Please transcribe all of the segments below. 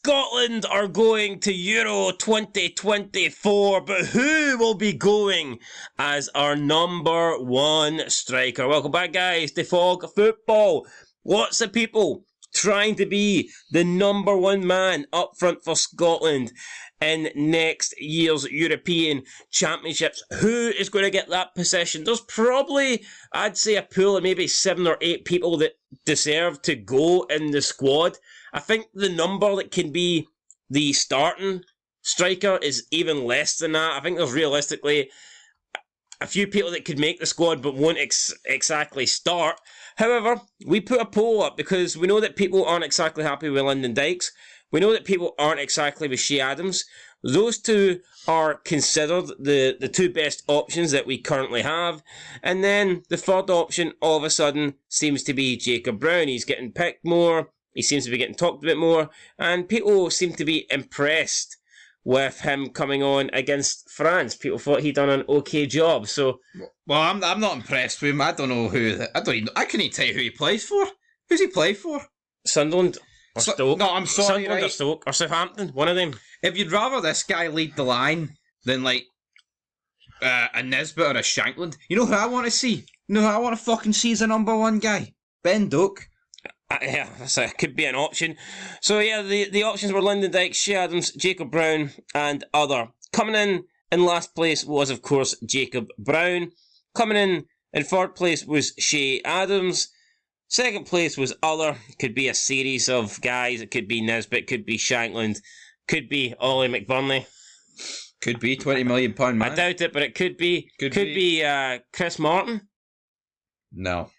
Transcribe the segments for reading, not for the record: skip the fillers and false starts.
Scotland are going to Euro 2024, but who will be going as our number one striker? Welcome back, guys, to Fog Football. Lots of people trying to be the number one man up front for Scotland in next year's European Championships. Who is going to get that position? There's probably, I'd say, a pool of maybe 7 or 8 people that deserve to go in the squad. I think the number that can be the starting striker is even less than that. I think there's realistically a few people that could make the squad but won't exactly start. However, we put a poll up because we know that people aren't exactly happy with Lyndon Dykes. We know that people aren't exactly with Shea Adams. Those two are considered the two best options that we currently have. And then the third option all of a sudden seems to be Jacob Brown. He's getting picked more. He seems to be getting talked a bit more. And people seem to be impressed with him coming on against France. People thought he'd done an okay job. So, well, I'm not impressed with him. I don't know who. I couldn't even tell you who he plays for. Who's he play for? Sunderland or Stoke. No, I'm sorry. Sunderland or Stoke or Southampton. One of them. If you'd rather this guy lead the line than like a Nisbet or a Shankland, you know who I want to see? You know who I want to fucking see as a number one guy? Ben Doak. Yeah, that could be an option. So yeah, the options were Lyndon Dykes, Shea Adams, Jacob Brown, and other. Coming in last place was, of course, Jacob Brown. Coming in third place was Shea Adams. Second place was other. Could be a series of guys. It could be Nisbet, could be Shankland, could be Ollie McBurney. Could be £20 million man. I doubt it, but it could be. Could be Chris Martin. No.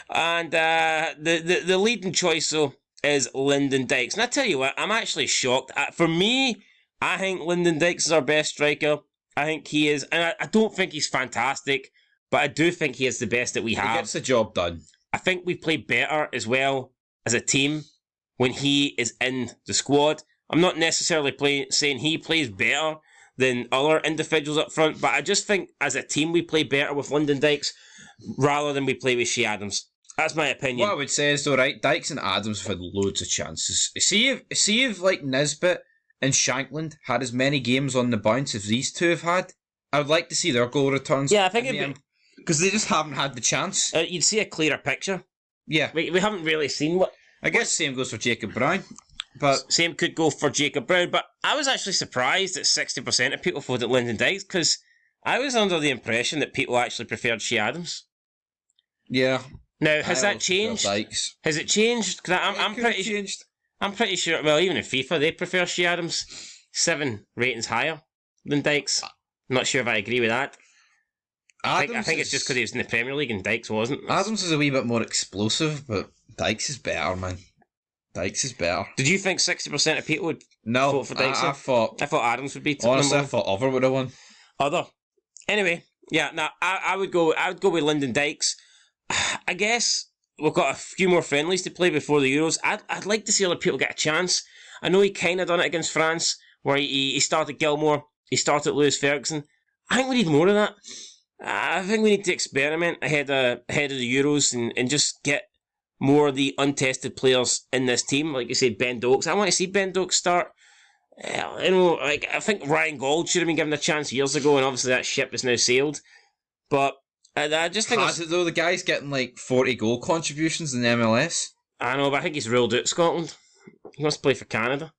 And the leading choice, though, is Lyndon Dykes. And I tell you what, I'm actually shocked. For me, I think Lyndon Dykes is our best striker. I think he is. And I don't think he's fantastic, but I do think he is the best that we have. He gets the job done. I think we play better as well as a team when he is in the squad. I'm not necessarily saying he plays better than other individuals up front, but I just think as a team we play better with Lyndon Dykes rather than we play with Shea Adams. That's my opinion. What I would say is, though, right, Dykes and Adams have had loads of chances. See if like Nisbet and Shankland had as many games on the bounce as these two have had. I would like to see their goal returns. Yeah, I think because they just haven't had the chance. You'd see a clearer picture. Yeah. We haven't really seen what... I guess the same goes for Jacob Brown. But same could go for Jacob Brown, but I was actually surprised that 60% of people voted Lyndon Dykes, because I was under the impression that people actually preferred Shea Adams. Yeah. Now, has that changed? Has it changed? Because I'm pretty sure. Well, even in FIFA, they prefer Shea Adams 7 ratings higher than Dykes. Not sure if I agree with that. I think it's just because he was in the Premier League and Dykes wasn't. Adams is a wee bit more explosive, but Dykes is better, man. Dykes is better. Did you think 60% of people would vote for Dykes? I thought Adams would be. Honestly, I thought Other would have won. Other. Anyway, yeah. Now I would go with Lyndon Dykes. I guess we've got a few more friendlies to play before the Euros. I'd like to see other people get a chance. I know he kind of done it against France, where he started Gilmore, he started Lewis Ferguson. I think we need more of that. I think we need to experiment ahead of the Euros and just get more of the untested players in this team. Like you said, Ben Doakes. I want to see Ben Doakes start. I think Ryan Gold should have been given a chance years ago, and obviously that ship has now sailed. But I just think... Has it though? The guy's getting like 40 goal contributions in the MLS. I know, but I think he's ruled out Scotland. He wants to play for Canada.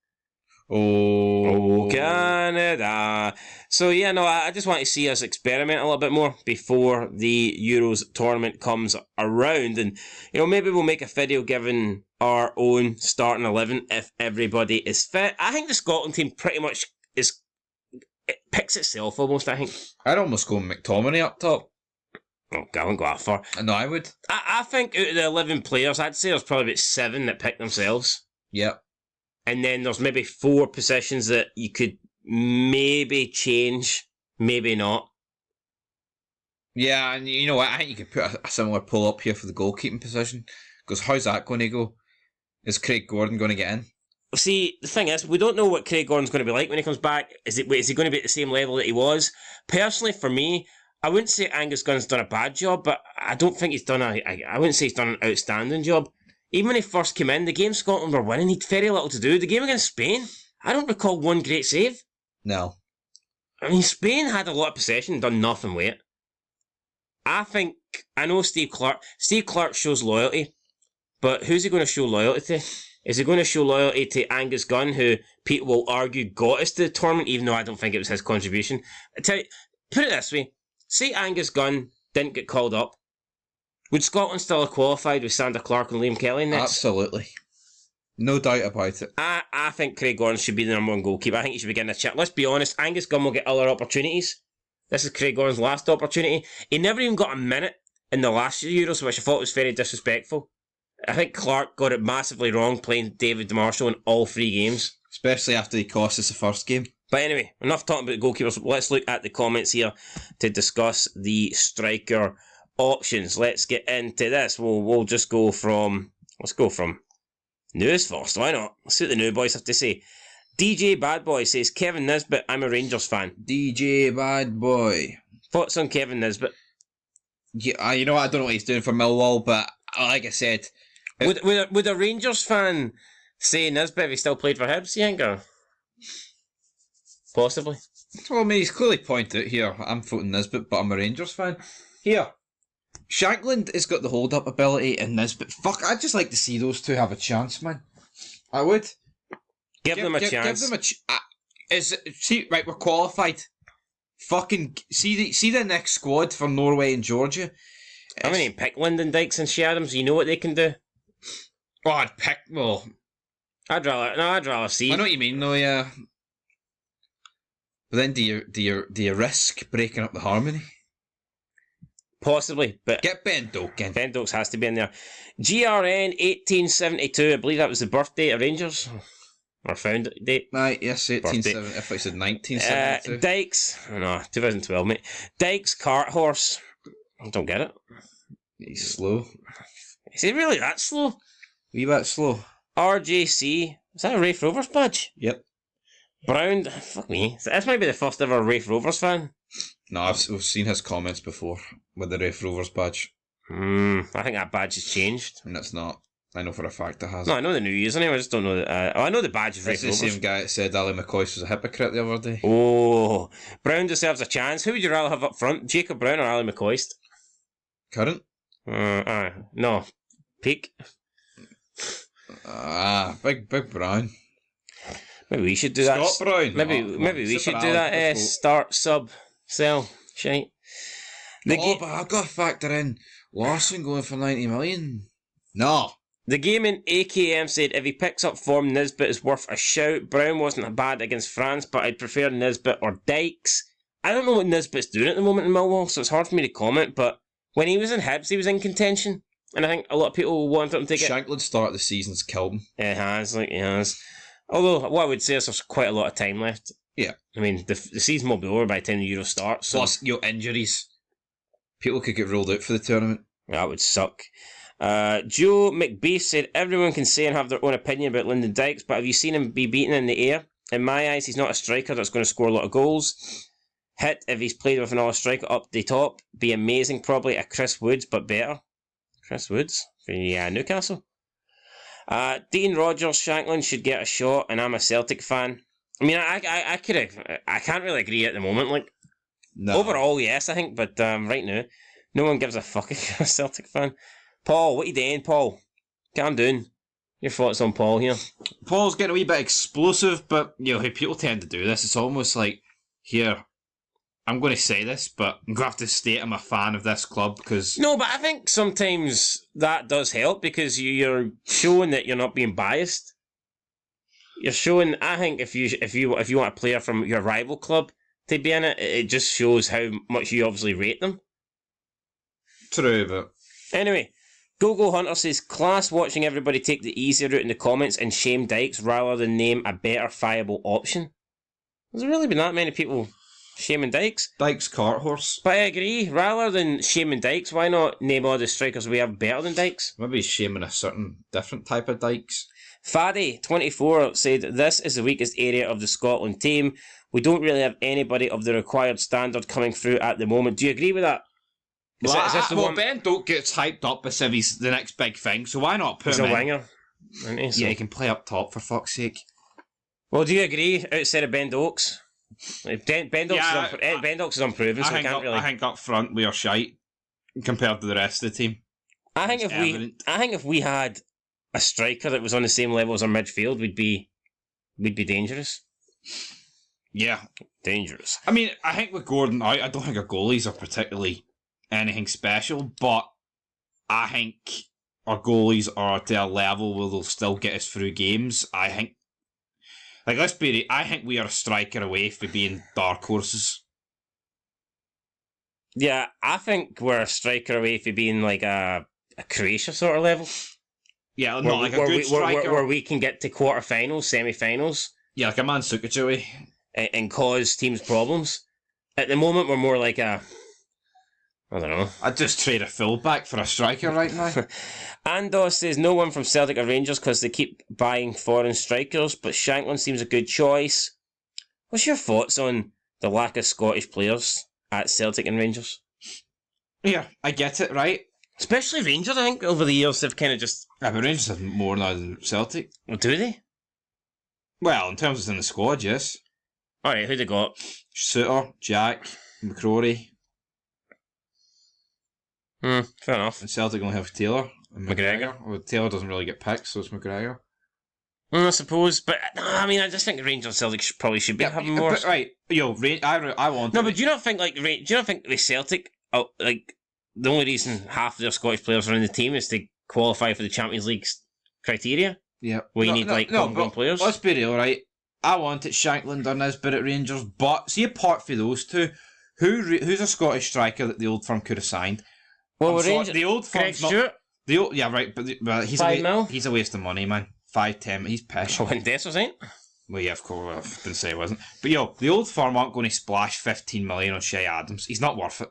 Oh, Canada. So yeah, no, I just want to see us experiment a little bit more before the Euros tournament comes around. And, maybe we'll make a video giving our own starting 11 if everybody is fit. I think the Scotland team pretty much it picks itself almost, I think. I'd almost go McTominay up top. Oh, I wouldn't go that far. No, I would. I think out of the 11 players, I'd say there's probably about 7 that pick themselves. Yep. And then there's maybe 4 positions that you could maybe change, maybe not. Yeah, and you know what? I think you could put a similar pull up here for the goalkeeping position. Because how's that going to go? Is Craig Gordon going to get in? See, the thing is, we don't know what Craig Gordon's going to be like when he comes back. Is he going to be at the same level that he was? Personally, for me, I wouldn't say Angus Gunn's done a bad job, but I don't think he's done I wouldn't say he's done an outstanding job. Even when he first came in, the game Scotland were winning, he'd very little to do. The game against Spain, I don't recall one great save. No. I mean, Spain had a lot of possession and done nothing with it. I know Steve Clark shows loyalty, but who's he going to show loyalty to? Is he going to show loyalty to Angus Gunn, who people will argue got us to the tournament, even though I don't think it was his contribution? Put it this way, say Angus Gunn didn't get called up, would Scotland still have qualified with Sander Clark and Liam Kelly next? Absolutely. No doubt about it. I think Craig Gordon should be the number one goalkeeper. I think he should be getting a chance. Let's be honest, Angus Gunn will get other opportunities. This is Craig Gordon's last opportunity. He never even got a minute in the last Euros, which I thought was very disrespectful. I think Clark got it massively wrong playing David Marshall in all 3 games. Especially after he cost us the first game. But anyway, enough talking about goalkeepers. Let's look at the comments here to discuss the striker options. Let's get into this. We'll just go from... Let's go from news first. Why not? Let's see what the new boys have to say. DJ Bad Boy says, Kevin Nisbet, I'm a Rangers fan. DJ Bad Boy. Thoughts on Kevin Nisbet? Yeah, you know what? I don't know what he's doing for Millwall, but like I said... Would a Rangers fan say Nisbet if he still played for Hibs, you think? Or? Possibly. Well, I mean, he's clearly pointed out here, I'm voting Nisbet, but I'm a Rangers fan. Here, Shankland has got the hold-up ability, and Nisbet... Fuck, I'd just like to see those two have a chance, man. I would. Give them a chance. Give them a see, right, we're qualified. Fucking... See the next squad for Norway and Georgia. I mean, pick Lyndon Dykes and Shea Adams. You know what they can do. Oh, I'd pick... Well... I'd rather see. I know what you mean, though, yeah. But then do you risk breaking up the harmony? Possibly, but... Get Ben Doak in. Ben Dokes has to be in there. GRN 1872, I believe that was the birthday of Rangers. Or found date. Right, yes, 1870. If I said 1972. Dykes, no, 2012, mate. Dykes, cart horse. I don't get it. He's slow. Is he really that slow? Wee bit slow. RJC, is that a Rafe Rovers badge? Yep. Brown, fuck me. This might be the first ever Rafe Rovers fan. No, we've seen his comments before with the Rafe Rovers badge. I think that badge has changed. And it's not. I know for a fact it has. No, I know the New Year's anyway, I just don't know that. I know the badge is Rafe Rovers. It's the same guy that said Ali McCoist was a hypocrite the other day. Oh, Brown deserves a chance. Who would you rather have up front, Jacob Brown or Ali McCoist? Current? No. Peak? Big Brown. Maybe we should do that. Scott Brown. Maybe we should do that start, sub, sell, shite. But I've got to factor in Larson going for 90 million. No. The game in AKM said if he picks up form, Nisbet is worth a shout. Brown wasn't bad against France, but I'd prefer Nisbet or Dykes. I don't know what Nisbet's doing at the moment in Millwall, so it's hard for me to comment, but when he was in Hibs, he was in contention. And I think a lot of people wanted him to get... Shankland's start of the season's killed him. It has. Although, what I would say is there's quite a lot of time left. Yeah. I mean, the season will be over by the time the Euro starts. So plus, injuries. People could get ruled out for the tournament. That would suck. Joe McBeef said, everyone can say and have their own opinion about Lyndon Dykes, but have you seen him be beaten in the air? In my eyes, he's not a striker that's going to score a lot of goals. Hit, if he's played with another striker up the top, be amazing, probably a Chris Woods, but better. Chris Woods? Yeah, Newcastle. Dean Rogers, Shankland should get a shot, and I'm a Celtic fan. I mean, I can't really agree at the moment. Like, no. Overall, yes, I think, but right now, no one gives a fuck if you're a Celtic fan. Paul, what are you doing, Paul? Calm down. Your thoughts on Paul here? Paul's getting a wee bit explosive, but people tend to do this. It's almost like, here, I'm going to say this, but I'm going to have to state I'm a fan of this club because... No, but I think sometimes that does help because you're showing that you're not being biased. You're showing, I think, if you want a player from your rival club to be in it, it just shows how much you obviously rate them. True, but... Anyway, Go Hunter says, class watching everybody take the easy route in the comments and shame Dykes rather than name a better viable option. Has there really been that many people shaming Dykes? Dykes cart horse. But I agree, rather than shaming Dykes, why not name all the strikers we have better than Dykes? Maybe he's shaming a certain different type of Dykes. Faddy, 24, said, this is the weakest area of the Scotland team. We don't really have anybody of the required standard coming through at the moment. Do you agree with that? Is this the one? Ben Doak gets hyped up as if he's the next big thing, so why not put He's him a in? winger. Isn't he? So- Yeah, he can play up top, for fuck's sake. Well, do you agree, outside of Ben Dokes? Like, Ben Dokes is unproven, so we can't really... I think up front we are shite compared to the rest of the team. I think if we had a striker that was on the same level as our midfield, we'd be dangerous. Yeah. Dangerous. I mean, I think with Gordon out, I don't think our goalies are particularly anything special, but I think our goalies are at a level where they'll still get us through games. I think, like, let's be real, I think we are a striker away from being dark horses. Yeah, I think we're a striker away from being like a Croatia sort of level. Yeah, not like a good striker. Where we can get to quarterfinals, semi-finals. Yeah, like a Mandzukic away. And cause teams problems. At the moment, we're more like a... I don't know. I'd just trade a fullback for a striker right now. Andos says no one from Celtic or Rangers because they keep buying foreign strikers, but Shankland seems a good choice. What's your thoughts on the lack of Scottish players at Celtic and Rangers? Yeah, I get it, right? Especially Rangers, I think, over the years they've kind of just... Yeah, but Rangers have more now than Celtic. Well, do they? Well, in terms of in the squad, yes. Alright, who they got? Suter, Jack, McCrory. Fair enough. And Celtic only have Taylor and McGregor. Well, Taylor doesn't really get picked, so it's McGregor. I suppose, but no, I mean, I just think Rangers and Celtic probably should be having more. But, right, I want. No, but do you not think with Celtic, like the only reason half of their Scottish players are in the team is to qualify for the Champions League's criteria? Yeah, where you need homegrown players. Let's be real, right? I wanted Shankland or Nisbet at Rangers, but see, apart from those two, who's a Scottish striker that the Old Firm could have signed? Well, the Old Firm's not. Stewart? Yeah, right, but he's he's a waste of money, man. 5-10, he's pish. Oh, and Dessers ain't? Well, yeah, of course, I didn't say he wasn't. But the Old Firm aren't going to splash 15 million on Shea Adams. He's not worth it.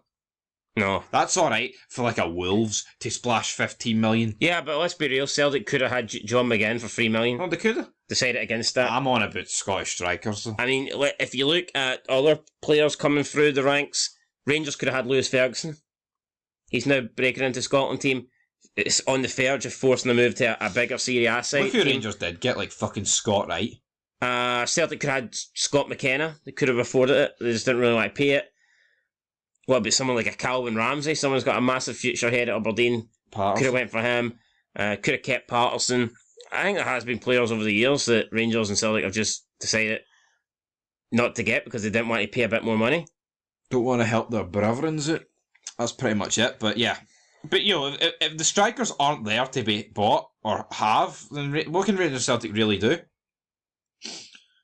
No. That's alright for like a Wolves to splash 15 million. Yeah, but let's be real, Celtic could have had John McGinn for 3 million. Oh, they could have. Decided against that. I'm on about Scottish strikers, though. I mean, if you look at other players coming through the ranks, Rangers could have had Lewis Ferguson. He's now breaking into Scotland team. It's on the verge of forcing a move to a bigger Serie A side. Look who Rangers did get, like fucking Scott Wright. Celtic could have had Scott McKenna. They could have afforded it. They just didn't really want to pay it. What about someone like a Calvin Ramsey? Someone's got a massive future ahead at Aberdeen. Could have went for him. Could have kept Patterson. I think there has been players over the years that Rangers and Celtic have just decided not to get because they didn't want to pay a bit more money. Don't want to help their brethrens out. That's pretty much it, but yeah. But, if the strikers aren't there to be bought or have, then what can Rangers Celtic really do? I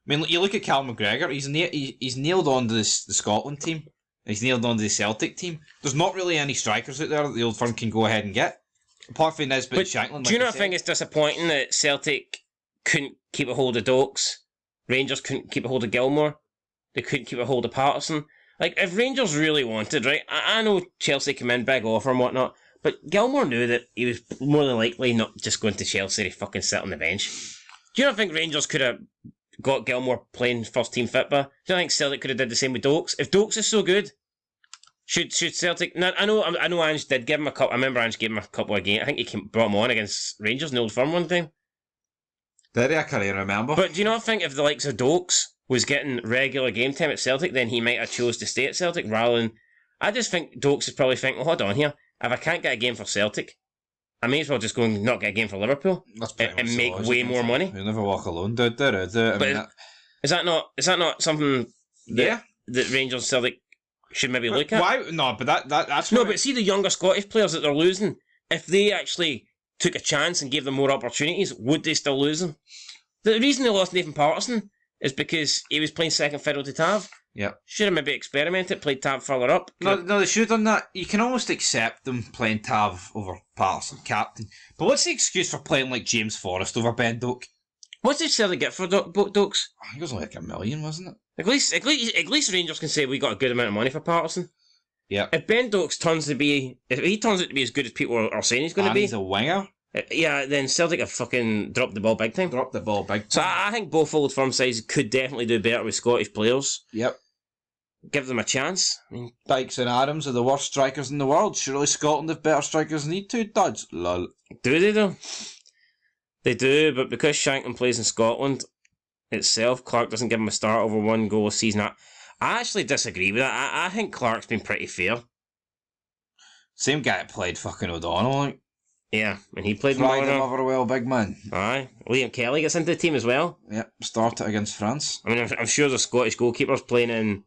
mean, you look at Cal McGregor, he's nailed on to the Scotland team. He's nailed on to the Celtic team. There's not really any strikers out there that the Old Firm can go ahead and get. Apart from Nisbet and Shankland. Do you not think it's disappointing that Celtic couldn't keep a hold of Dokes? Rangers couldn't keep a hold of Gilmore? They couldn't keep a hold of Patterson? Like, if Rangers really wanted, right, I know Chelsea came in, big offer and whatnot, but Gilmore knew that he was more than likely not just going to Chelsea to fucking sit on the bench. Do you not think Rangers could have got Gilmore playing first team football? Do you think Celtic could have did the same with Dokes? If Dokes is so good, should Celtic... Now, I know Ange did give him a couple... I remember Ange gave him a couple of games. I think he brought him on against Rangers in the Old Firm one time. Did he? I can't even remember. But do you not think if the likes of Dokes was getting regular game time at Celtic, then he might have chose to stay at Celtic rather than... I just think Dokes is probably thinking, well, hold on here, if I can't get a game for Celtic, I may as well just go and not get a game for Liverpool and make way more money. You'll never walk alone. Is that not something that Rangers and Celtic should maybe look at? Why? No, but that's... No, but see the younger Scottish players that they're losing, if they actually took a chance and gave them more opportunities, would they still lose them? The reason they lost Nathan Patterson is because he was playing second fiddle to Tav. Yeah. Should have maybe experimented, played Tav further up. No, they should have done that. You can almost accept them playing Tav over Patterson, captain. But what's the excuse for playing like James Forrest over Ben Doak? What did Celtic get for Dokes? I think it was only like $1 million, wasn't it? At least Rangers can say we got a good amount of money for Patterson. Yeah. If Ben Dokes turns out to be as good as people are saying he's going to be, he's a winger. Yeah, then Celtic have fucking dropped the ball big time. So I think both Old Firm sides could definitely do better with Scottish players. Yep. give them a chance. I mean, Dykes and Adams are the worst strikers in the world. Surely Scotland have better strikers than you two duds. Lol. do they though? They do, but because Shankland plays in Scotland itself, Clark doesn't give him a start over 1 goal a season. I actually disagree with that. I think Clark's been pretty fair. Same guy that played fucking O'Donnell, like. Yeah, and he played Pride of Motherwell. Motherwell, big man. Aye. Liam Kelly gets into the team as well. Yep, started against France. I mean, I'm sure there's Scottish goalkeepers playing in...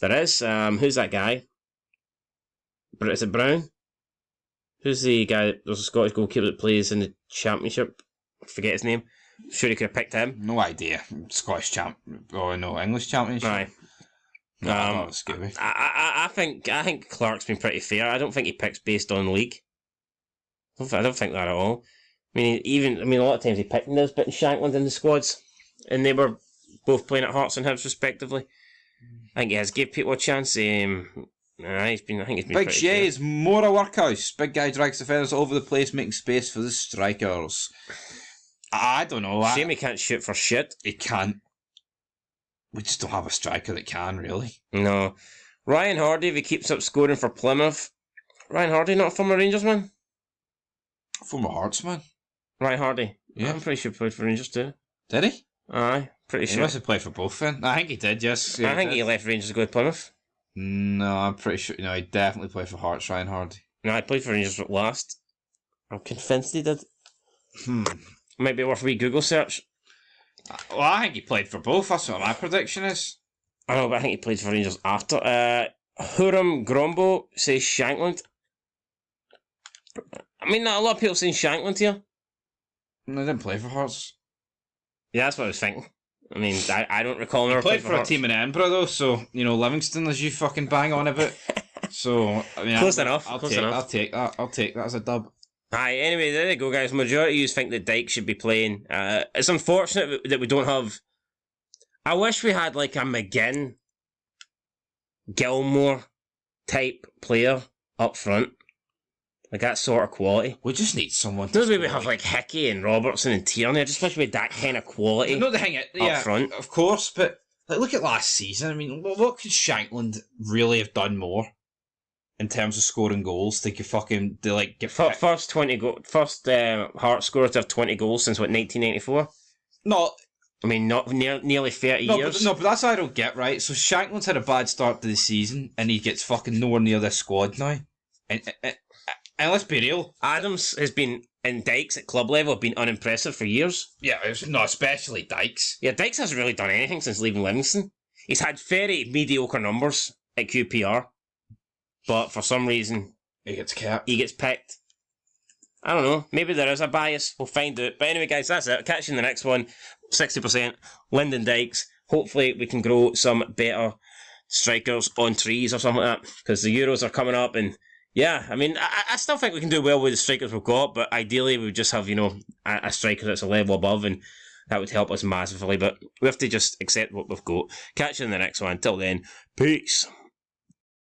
There is. Who's that guy? Is it Brown? Who's the guy... There's a Scottish goalkeeper that plays in the Championship. I forget his name. I'm sure he could have picked him. No idea. Scottish champ. Oh, no, English Championship. Aye. No, that was Scooby. I think Clark's been pretty fair. I don't think he picks based on league. I don't think that at all. I mean, a lot of times he picked Nisbet and Shankland in the squads, and they were both playing at Hearts and Hibs respectively. I think he has give people a chance. I think he's been Big pretty fair. Shays, more a workhouse. Big guy drags the feathers all over the place, making space for the strikers. I don't know. Shame he can't shoot for shit. He can't. We just don't have a striker that can, really. No. Ryan Hardy, if he keeps up scoring for Plymouth. Ryan Hardy, not a former Rangers man? Former Hearts, man. Ryan Hardy. Yeah. I'm pretty sure he played for Rangers too. Did he? Aye, pretty He sure. must have played for both then. I think he did, yes. Yeah, I think he left Rangers to go to Plymouth. No, I'm pretty sure. No, he definitely played for Hearts, Ryan Hardy. No, I played for Rangers last. I'm convinced he did. Might be worth a wee Google search. Well, I think he played for both. That's what my prediction is. I know, but I think he played for Rangers after. Huram Grombo says Shankland. I mean, a lot of people saying Shankland here. No, he didn't play for Hearts. Yeah, that's what I was thinking. I mean, I don't recall him ever Played for a Hearts. team in Edinburgh, though, so, you know, Livingston, as you fucking bang on about. So, I mean, Close enough. I'll Close take enough. I'll take that as a dub. Aye, anyway, there you go, guys. Majority of you think that Dykes should be playing. It's unfortunate that we don't have... I wish we had like a McGinn, Gilmore type player up front. Like that sort of quality. We just need someone to Those way we score, have like Hickey and Robertson and Tierney. I just wish we had that kind of quality. No, the thing, yeah, front. of course, but like, look at last season. I mean, what could Shankland really have done more in terms of scoring goals? They could fucking get First 20 first Hearts scorer to have 20 goals since what 1994. No, I mean not nearly 30 years. but that's what I don't get, right. So Shankland's had a bad start to the season, and he gets fucking nowhere near this squad now. And let's be real, Adams has been in Dykes at club level have been unimpressive for years. yeah, especially Dykes. Yeah, Dykes hasn't really done anything since leaving Livingston. He's had very mediocre numbers at QPR, but for some reason He gets capped. he gets picked. I don't know. Maybe there is a bias. We'll find out. But anyway, guys, that's it. I'll catch you in the next one. 60%. Lyndon Dykes. Hopefully we can grow some better strikers on trees or something like that. Because the Euros are coming up and yeah, I mean, I still think we can do well with the strikers we've got, but ideally we would just have, a striker that's a level above and that would help us massively. But we have to just accept what we've got. Catch you in the next one. Until then, peace.